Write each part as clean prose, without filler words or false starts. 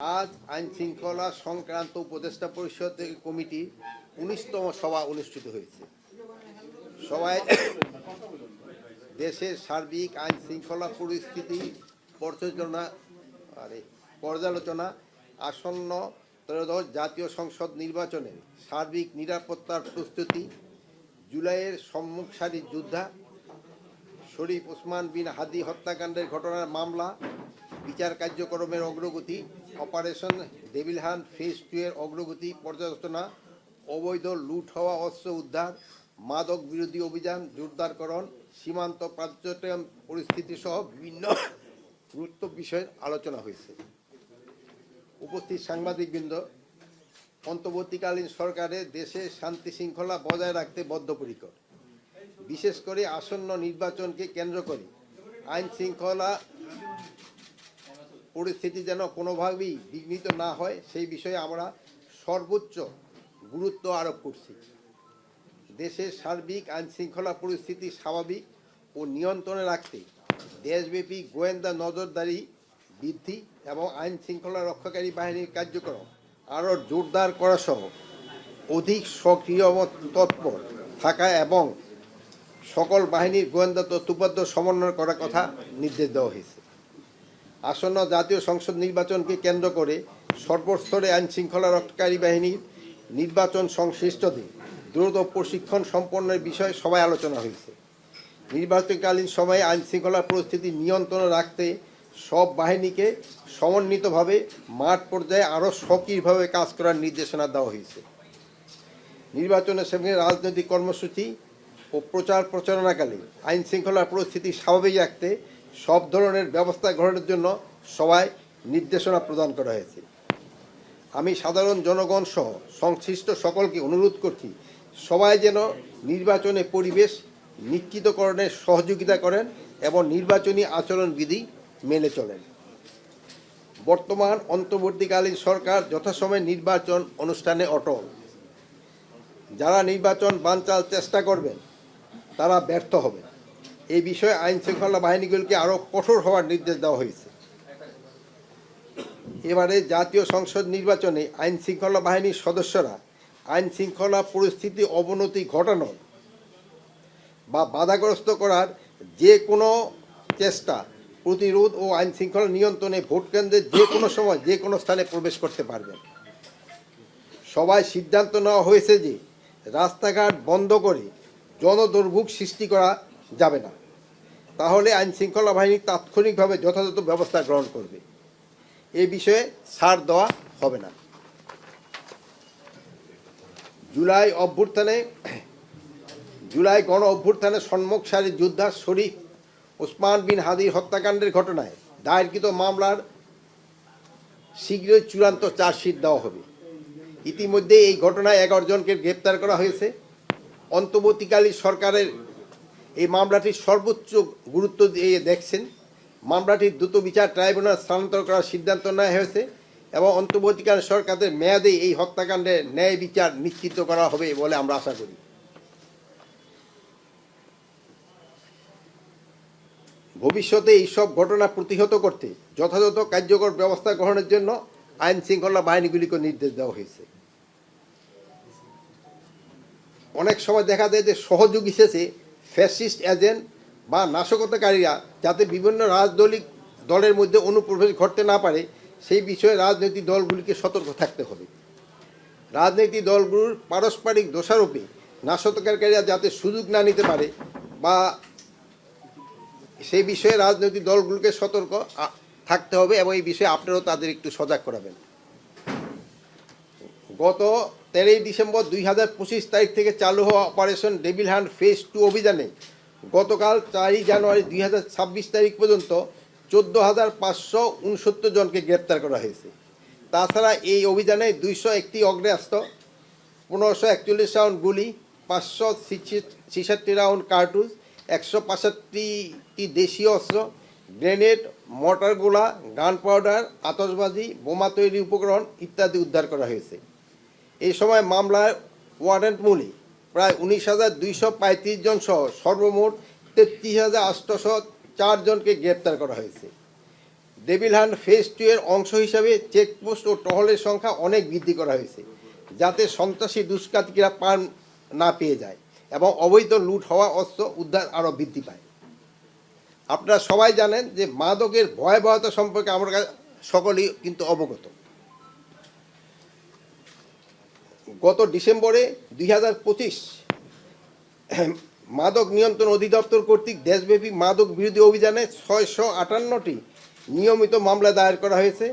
আজ আইন শৃঙ্খলা সংক্রান্ত উপদেষ্টা পরিষদ কমিটি ১৯তম সভা অনুষ্ঠিত হয়েছে। সভায় দেশের সার্বিক আইন শৃঙ্খলা পরিস্থিতি পর্যালোচনা, আসন্ন ত্রয়োদশ জাতীয় সংসদ নির্বাচনের সার্বিক নিরাপত্তার প্রস্তুতি, জুলাইয়ের সম্মুখ সারির যোদ্ধা শরীফ ওসমান বিন হাদি হত্যাকাণ্ডের ঘটনার মামলা, বিচার কার্যক্রমের অগ্রগতি, অপারেশন ডেভিল হান্ট ফেজ 2 এর অগ্রগতি পর্যালোচনা, অবৈধ লুট হওয়া অস্ত্র উদ্ধার, মাদক বিরোধী অভিযান জোরদারকরণ, সীমান্ত পর্যটন পরিস্থিতি সহ বিভিন্ন গুরুত্ব বিষয়ের আলোচনা হয়েছে। উপস্থিত সাংবাদিকবৃন্দ, অন্তর্বর্তীকালীন সরকারের দেশে শান্তি শৃঙ্খলা বজায় রাখতে বদ্ধপরিকর। বিশেষ করে আসন্ন নির্বাচনকে কেন্দ্র করে আইন শৃঙ্খলা পরিস্থিতি যেন কোনোভাবেই বিঘ্নিত না হয় সেই বিষয়ে আমরা সর্বোচ্চ গুরুত্ব আরোপ করছি। দেশের সার্বিক আইন শৃঙ্খলা পরিস্থিতি স্বাভাবিক ও নিয়ন্ত্রণে রাখতে দেশব্যাপী গোয়েন্দা নজরদারি বৃদ্ধি এবং আইন শৃঙ্খলা রক্ষাকারী বাহিনীর কার্যক্রম আরও জোরদার করা সহ অধিক সক্রিয় তৎপর থাকা এবং সকল বাহিনীর গোয়েন্দা তথ্যোপাত্য সমন্বয় করার কথা নির্দেশ দেওয়া হয়েছে। আসন্ন জাতীয় সংসদ নির্বাচনকে কেন্দ্র করে সর্বস্তরে আইন শৃঙ্খলা রক্ষাকারী বাহিনীর নির্বাচন সংশ্লিষ্টদের দ্রুত প্রশিক্ষণ সম্পন্নের বিষয়ে সভায় আলোচনা হয়েছে। নির্বাচনকালীন সময়ে আইন শৃঙ্খলা পরিস্থিতি নিয়ন্ত্রণে রাখতে সব বাহিনীকে সমন্বিতভাবে মাঠ পর্যায়ে আরও সক্রিয়ভাবে কাজ করার নির্দেশনা দেওয়া হয়েছে। নির্বাচনের সঙ্গে রাজনৈতিক কর্মসূচি ও প্রচার প্রচারণাকালে আইন শৃঙ্খলা পরিস্থিতি স্বাভাবিক রাখতে সব ধরনের ব্যবস্থা গ্রহণের জন্য সভায় নির্দেশনা প্রদান করা হয়েছে। আমি সাধারণ জনগণ সহ সংশ্লিষ্ট সকলকে অনুরোধ করছি, সবাই যেন নির্বাচনে পরিবেশ নিশ্চিতকরণে সহযোগিতা করেন এবং নির্বাচনী আচরণবিধি মেনে চলেন। বর্তমান অন্তর্বর্তীকালীন সরকার যথাসময়ে নির্বাচন অনুষ্ঠানে অটল। যারা নির্বাচন বানচাল চেষ্টা করবেন তারা ব্যর্থ হবে। এই বিষয়ে আইন শৃঙ্খলা বাহিনীগুলিকে আরও কঠোর হওয়ার নির্দেশ দেওয়া হয়েছে। এবারে জাতীয় সংসদ নির্বাচনে আইন শৃঙ্খলা বাহিনীর সদস্যরা আইন শৃঙ্খলা পরিস্থিতি অবনতি ঘটানোর বা বাধাগ্রস্ত করার যে কোনো চেষ্টা প্রতিরোধ ও আইন শৃঙ্খলা নিয়ন্ত্রণে ভোটকেন্দ্রে যে কোনো সময় যে কোনো স্থানে প্রবেশ করতে পারবেন। সবাই সিদ্ধান্ত নেওয়া হয়েছে যে রাস্তাঘাট বন্ধ করে জনদুর্ভোগ সৃষ্টি করা যাবে না, তাহলে আইন শৃঙ্খলা বাহিনী তাৎক্ষণিকভাবে যথাযথ ব্যবস্থা গ্রহণ করবে। এই বিষয়ে ছাড় দেওয়া হবে না। জুলাই গণ অভ্যুত্থানে সম্মুখ সারির যোদ্ধা শরীফ ওসমান বিন হাদির হত্যাকাণ্ডের ঘটনায় দায়েরকৃত মামলার শীঘ্রই চূড়ান্ত চার্জশিট দেওয়া হবে। ইতিমধ্যে এই ঘটনায় 11 জনকে গ্রেপ্তার করা হয়েছে। অন্তর্বর্তীকালীন সরকারের এই মামলাটির সর্বোচ্চ গুরুত্ব দিয়ে দেখছেন। মামলাটির দ্রুত বিচার ট্রাইব্যুনাল স্থানান্তর করার সিদ্ধান্ত নেওয়া হয়েছে এবং অন্তর্বর্তীকালীন সরকারের মেয়াদে এই হত্যাকাণ্ডের ন্যায় বিচার নিশ্চিত করা হবে বলে আমরা আশা করি। ভবিষ্যতে এইসব ঘটনা প্রতিহত করতে যথাযথ কার্যকর ব্যবস্থা গ্রহণের জন্য আইন শৃঙ্খলা বাহিনীগুলিকে নির্দেশ দেওয়া হয়েছে। অনেক সময় দেখা যায় যে সহযোগী শেষে ফ্যাসিস্ট এজেন্ট বা নাশকতাকারীরা যাতে বিভিন্ন রাজনৈতিক দলের মধ্যে অনুপ্রবেশ ঘটতে না পারে সেই বিষয়ে রাজনৈতিক দলগুলিকে সতর্ক থাকতে হবে। রাজনৈতিক দলগুলোর পারস্পরিক দোষারোপে নাশকতাকারীরা যাতে সুযোগ না নিতে পারে বা সেই বিষয়ে রাজনৈতিক দলগুলোকে সতর্ক থাকতে হবে এবং এই বিষয়ে আপনারাও তাদের একটু সজাগ করাবেন। গত 13 ডিসেম্বর 2025 তারিখ থেকে চালু হওয়া অপারেশন ডেভিল হান্ট ফেজ 2 অভিযানে গতকাল 4 জানুয়ারি 2026 তারিখ পর্যন্ত 14,569 জনকে গ্রেপ্তার করা হয়েছে। তাছাড়া এই অভিযানে 201টি অগ্নেয়াস্ত্র, 1541 রাউন্ড গুলি, 566 রাউন্ড কার্তুজ, 165টি দেশীয় অস্ত্র, গ্রেনেড, মর্টার গোলা, গান পাউডার, আতশবাজি, বোমা তৈরির উপকরণ ইত্যাদি উদ্ধার করা হয়েছে। এই সময় মামলার ওয়ারেন্ট মূলে প্রায় 19,235 জন সহ সর্বমোট 33,804 জনকে গ্রেপ্তার করা হয়েছে। ডেভিল হান্ট ফেজ 2 এর অংশ হিসাবে চেকপোস্ট ও টহলের সংখ্যা অনেক বৃদ্ধি করা হয়েছে, যাতে সন্ত্রাসী দুষ্কৃতীরা পার না পেয়ে যায় এবং অবৈধ লুট হওয়া অস্ত্র উদ্ধার আরও বৃদ্ধি পায়। আপনারা সবাই জানেন যে মাদকের ভয়াবহতা সম্পর্কে আমরা সকলেই কিন্তু অবগত। গত ডিসেম্বরে 2025 মাদক নিয়ন্ত্রণ অধিদপ্তর কর্তৃক দেশব্যাপী মাদক বিরোধী অভিযানে 658টি নিয়মিত মামলা দায়ের করা হয়েছে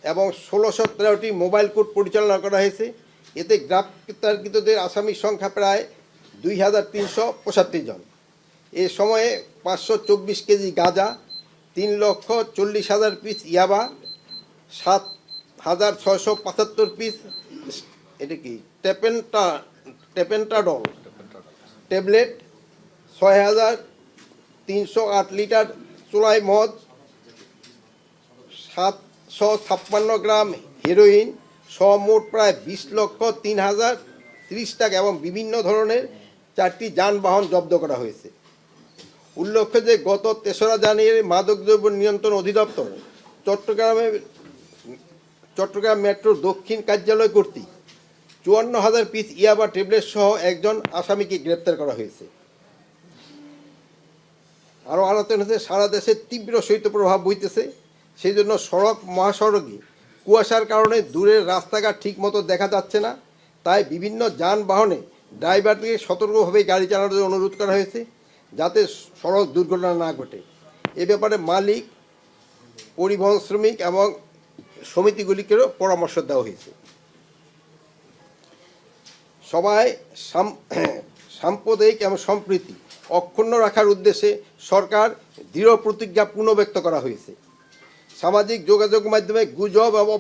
এবং 1613টি মোবাইল কোর্ট পরিচালনা করা হয়েছে। এতে গ্রেপ্তারকৃতদের আসামির সংখ্যা প্রায় 2375 জন। এ সময়ে 524 কেজি গাঁজা, 3,40,000 পিস ইয়াবা, 7,675 পিস এটা কি টেপেন্টাডল ট্যাবলেট, 6,308 লিটার চুলাই মদ, 756 গ্রাম হেরোইন সহ মোট প্রায় 20,03,030 টাকা এবং বিভিন্ন ধরনের 4টি যানবাহন জব্দ করা হয়েছে। উল্লেখ্য যে গত 3রা জানুয়ারি মাদকদ্রব্য নিয়ন্ত্রণ অধিদপ্তর চট্টগ্রাম মেট্রোর দক্ষিণ কার্যালয় কর্তৃক 54,000 পিস ইয়াবা ট্যাবলেট সহ একজন আসামিকে গ্রেপ্তার করা হয়েছে। আরও আলোচনা হচ্ছে সারা দেশে তীব্র শৈত্যপ্রবাহ বইতেছে, সেই জন্য সড়ক মহাসড়কে কুয়াশার কারণে দূরের রাস্তাঘাট ঠিকমতো দেখা যাচ্ছে না। তাই বিভিন্ন যানবাহনে ড্রাইভারকে সতর্কভাবে গাড়ি চালানোর জন্য অনুরোধ করা হয়েছে, যাতে সড়ক দুর্ঘটনা না ঘটে। এ ব্যাপারে মালিক, পরিবহন শ্রমিক এবং সমিতিগুলিকেও পরামর্শ দেওয়া হয়েছে। সবাই সাম্প্রদায়িক এবং সম্প্রীতি অক্ষুণ্ণ রাখার উদ্দেশ্যে সরকার দৃঢ় প্রতিজ্ঞা পুনর্ব্যক্ত করা হয়েছে। সামাজিক যোগাযোগ মাধ্যমে গুজব এবং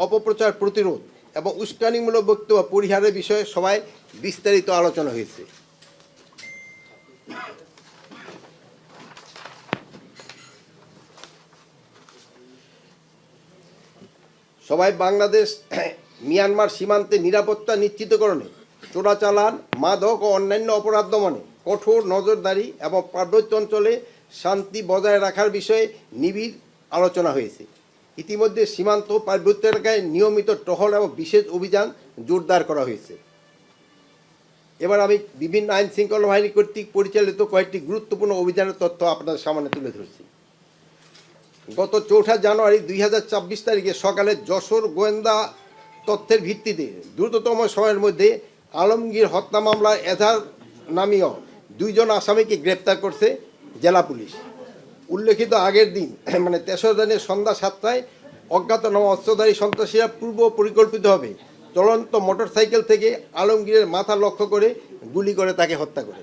অপপ্রচার প্রতিরোধ এবং উস্কানিমূলক বক্তব্য পরিহারের বিষয়ে সবাই বিস্তারিত আলোচনা হয়েছে। সবাই বাংলাদেশ মিয়ানমার সীমান্তে নিরাপত্তা নিশ্চিতকরণে, চোরাচালান, মাদক ও অন্যান্য অপরাধ দমনে কঠোর নজরদারি এবং পার্বত্য অঞ্চলে শান্তি বজায় রাখার বিষয়ে নিবিড় আলোচনা হয়েছে। ইতিমধ্যে সীমান্ত পার্বত্য এলাকায় নিয়মিত টহল এবং বিশেষ অভিযান জোরদার করা হয়েছে। এবার আমি বিভিন্ন আইন শৃঙ্খলা বাহিনী কর্তৃক পরিচালিত কয়েকটি গুরুত্বপূর্ণ অভিযানের তথ্য আপনাদের সামনে তুলে ধরছি। গত 4 জানুয়ারি 2024 তারিখে সকালে যশোর গোয়েন্দা তথ্যের ভিত্তিতে দ্রুততম সময়ের মধ্যে আলমগীর হত্যা মামলার এজাহার নামীয় 2 জন আসামিকে গ্রেপ্তার করছে জেলা পুলিশ। উল্লেখিত আগের দিন মানে 3রা জানুয়ারি সন্ধ্যা 7টায় অজ্ঞাতনামা অস্ত্রধারী সন্ত্রাসীরা পূর্ব পরিকল্পিতভাবে চলন্ত মোটরসাইকেল থেকে আলমগীরের মাথা লক্ষ্য করে গুলি করে তাকে হত্যা করে।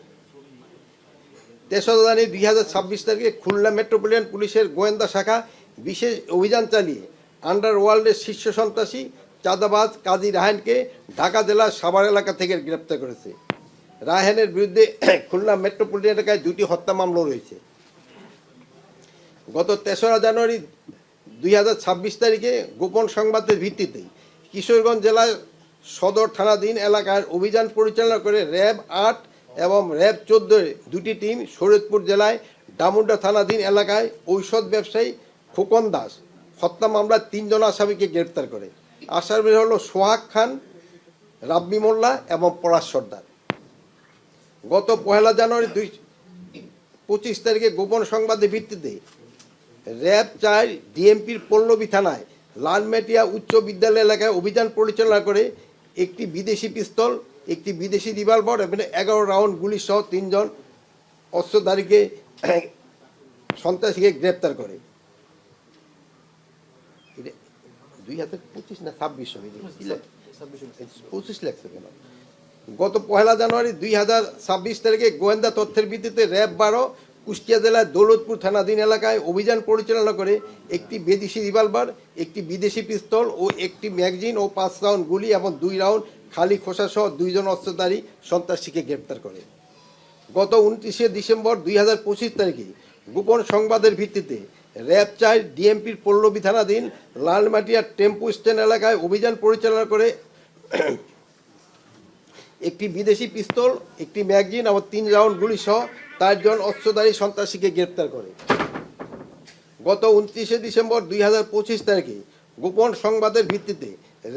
3রা জানুয়ারি 2026 তারিখে খুলনা মেট্রোপলিটন পুলিশের গোয়েন্দা শাখা বিশেষ অভিযান চালিয়ে আন্ডারওয়ার্ল্ডের শীর্ষ সন্ত্রাসী চাঁদাবাজ কাজী রায়হানকে ঢাকা জেলার সাভার এলাকা থেকে গ্রেপ্তার করেছে। রায়হানের বিরুদ্ধে খুলনা মেট্রোপলিটন এলাকায় 2টি হত্যা মামলা রয়েছে। গত 3রা জানুয়ারি 2026 তারিখে গোপন সংবাদের ভিত্তিতে কিশোরগঞ্জ জেলার সদর থানাধীন এলাকার অভিযান পরিচালনা করে র্যাব 8 এবং র্যাব 14 2টি টিম শরীয়তপুর জেলায় ডামুড্ডা থানাধীন এলাকায় ঔষধ ব্যবসায়ী খোকন দাস হত্যা মামলার 3 জন আসামিকে গ্রেপ্তার করে। আসামি হল সোহাগ খান, রাব্বি মোল্লা এবং পলাশ সর্দার। গত 1 জানুয়ারি 2025 তারিখে গোপন সংবাদের ভিত্তিতে র্যাব 4 ডিএমপির পল্লবী থানায় লালমেটিয়া উচ্চ বিদ্যালয় এলাকায় অভিযান পরিচালনা করে একটি বিদেশি পিস্তল, একটি বিদেশি রিভলভার এবং 11 রাউন্ড গুলি সহ 3 জন অস্ত্রধারীকে সন্ত্রাসীকে গ্রেপ্তার করে। 2025 না 26 25 লাগছে কেন? গত 1 জানুয়ারি 2026 তারিখে গোয়েন্দা তথ্যের ভিত্তিতে র্যাব 12 কুষ্টিয়া জেলার দৌলতপুর থানাধীন এলাকায় অভিযান পরিচালনা করে একটি বিদেশি রিভলভার, একটি বিদেশি পিস্তল ও একটি ম্যাগাজিন ও 5 রাউন্ড গুলি এবং 2 রাউন্ড খালি খোসা সহ 2 জন অস্ত্রধারী সন্ত্রাসীকে গ্রেপ্তার করে। গত 29 ডিসেম্বর 2025 তারিখে গোপন সংবাদের ভিত্তিতে র্যাব 4 ডিএমপির পল্লবী থানাধীন লালমাটিয়া টেম্পো স্ট্যান্ড এলাকায় অভিযান পরিচালনা করে একটি বিদেশি পিস্তল, একটি ম্যাগাজিন এবং 3 রাউন্ড গুলি সহ 4 জন অস্ত্রধারী সন্ত্রাসীকে গ্রেপ্তার করে। গত 29 ডিসেম্বর 2025 তারিখে গোপন সংবাদের ভিত্তিতে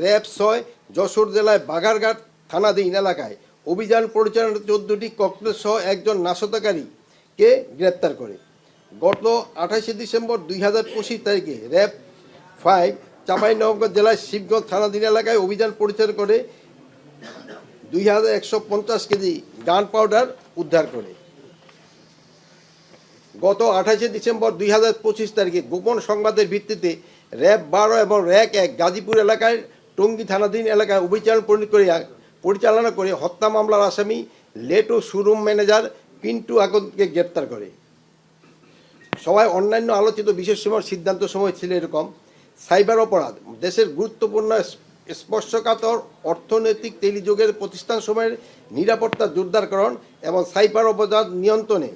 র্যাব 6 যশোর জেলায় বাগারঘাট থানাধীন এলাকায় অভিযান পরিচালনা 14টি ককটেল সহ একজন নাশকতাকারীকে গ্রেপ্তার করে। গত 28 ডিসেম্বর 2025 তারিখে র্যাব 5 চাঁপাইনবাবগঞ্জ জেলায় শিবগঞ্জ থানাধীন এলাকায় অভিযান পরিচালনা করে 2150 কেজি গান পাউডার উদ্ধার করে। গত 28 ডিসেম্বর 2025 তারিখে গোপন সংবাদের ভিত্তিতে র্যাব 12 এবং র্যাক 1 গাজীপুর এলাকায় টঙ্গী থানাধীন এলাকায় অভিযান পরিচালনা করে হত্যা মামলার আসামি লেটো শোরুম ম্যানেজার পিন্টু আগতকে গ্রেপ্তার করে। সবাই অন্যান্য আলোচিত বিষয়সমূহের সিদ্ধান্ত সময় ছিল এরকম: সাইবার অপরাধ, দেশের গুরুত্বপূর্ণ স্পর্শকাতর অর্থনৈতিক টেলিযোগের প্রতিষ্ঠানসমূহের নিরাপত্তা জোরদারকরণ এবং সাইবার অপরাধ নিয়ন্ত্রণে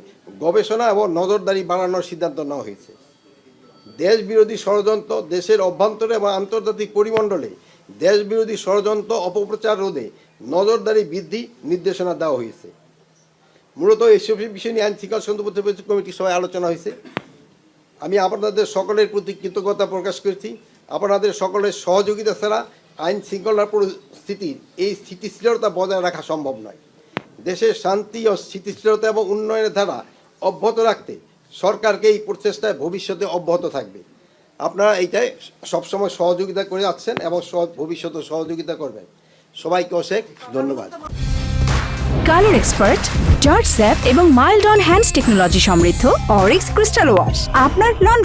গবেষণা এবং নজরদারি বাড়ানোর সিদ্ধান্ত নেওয়া হয়েছে। দেশ বিরোধী ষড়যন্ত্র, দেশের অভ্যন্তরে এবং আন্তর্জাতিক পরিমণ্ডলে দেশ বিরোধী ষড়যন্ত্র অপপ্রচার রোধে নজরদারি বৃদ্ধি নির্দেশনা দেওয়া হয়েছে। মূলত এইসব বিষয় নিয়ে আইন শৃঙ্খলা সংসদ কমিটির সভায় আলোচনা হয়েছে। আমি আপনাদের সকলের প্রতি কৃতজ্ঞতা প্রকাশ করছি। আপনাদের সকলের সহযোগিতা ছাড়া আইন শৃঙ্খলার পরিস্থিতির এই স্থিতিশীলতা বজায় রাখা সম্ভব নয়। দেশের শান্তি ও স্থিতিশীলতা এবং উন্নয়নের ধারা অব্যাহত রাখতে সরকারকে এই প্রচেষ্টায় ভবিষ্যতে অব্যাহত থাকবে। আপনারা এইটাই সবসময় সহযোগিতা করে যাচ্ছেন এবং ভবিষ্যতে সহযোগিতা করবেন। সবাইকে অশেষ ধন্যবাদ। কালার এক্সপার্ট, জর্জ স্যাপ এবং মাইল্ড অন হ্যান্ডস টেকনোলজি সমৃদ্ধ অরিক্স ক্রিস্টাল ওয়াশ আপনার লন্ড্রি